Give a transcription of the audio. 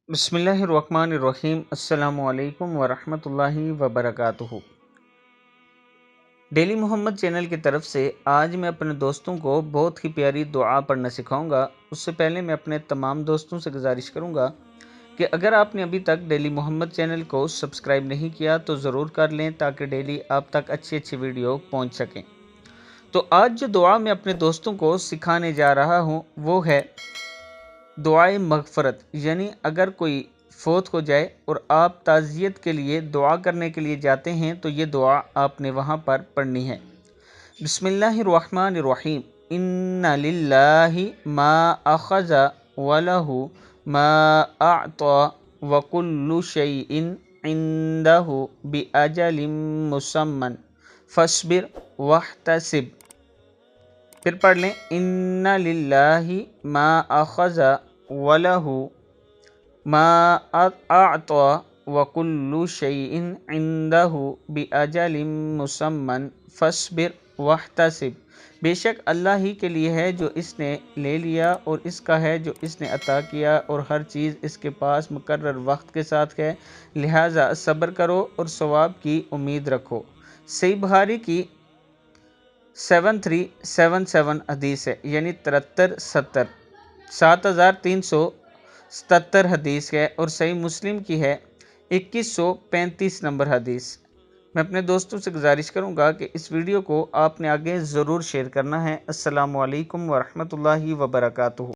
बिस्मिल्लाहिर्रहमानिर्रहीम। अस्सलामु अलैकुम वरहमतुल्लाहि वबरकातुहू। डेली मोहम्मद चैनल की तरफ से आज मैं अपने दोस्तों को बहुत ही प्यारी दुआ पढ़ना सिखाऊंगा। उससे पहले मैं अपने तमाम दोस्तों से गुजारिश करूंगा कि अगर आपने अभी तक डेली मोहम्मद चैनल को सब्सक्राइब नहीं किया तो ज़रूर कर लें, ताकि डेली आप तक अच्छी अच्छी वीडियो पहुँच सकें। तो आज जो दुआ मैं अपने दोस्तों को सिखाने जा रहा हूँ वो है दुआए मगफ़रत। यानी अगर कोई फ़ौत हो जाए और आप ताज़ियत के लिए दुआ करने के लिए जाते हैं तो ये दुआ आपने वहाँ पर पढ़नी है। बिस्मिल्लाहिर्रहमानिर्रहीम। इन्ना लिल्लाहि मा अख़ज़ व लहु मा अअता व कुल्लु शैइन इंदहु बिअजलिम मुसम्मन फस्बिर वहतसिब। फिर पढ़ लें, इन्ना लिल्लाहि मा अख़ज़ व लहु मा अअता व कुल्लु शैइन इंदहु बिअजलिम मुसम्मन फस्बिर वहतसिब। बेशक अल्लाह ही के लिए है जो इसने ले लिया और इसका है जो इसने अता किया, और हर चीज़ इसके पास मुकर्रर वक्त के साथ है, लिहाजा सब्र करो और सवाब की उम्मीद रखो। सही बुखारी की 7377 हदीस है, यानी 7370 7377 हदीस है, और सही मुस्लिम की है 2135 नंबर हदीस। मैं अपने दोस्तों से गुजारिश करूंगा कि इस वीडियो को आपने आगे ज़रूर शेयर करना है। अस्सलामु अलैकुम वरहमतुल्लाहि वबरकातुहू।